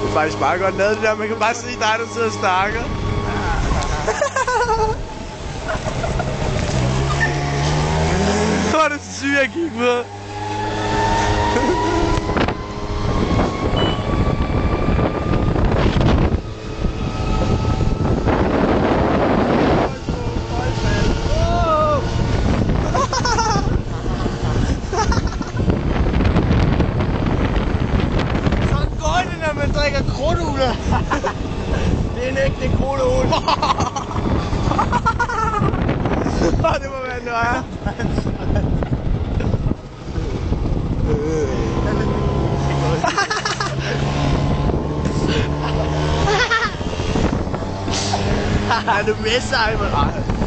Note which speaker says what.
Speaker 1: Det er faktisk meget godt lavet det der, man kan bare se dig, der sidder og snakker. Hvor er det sygt at kigge på.
Speaker 2: Man drikker krudtugler. Det er en ægte krudtugle.
Speaker 1: Det må være nøje.
Speaker 2: Er du med, Simon?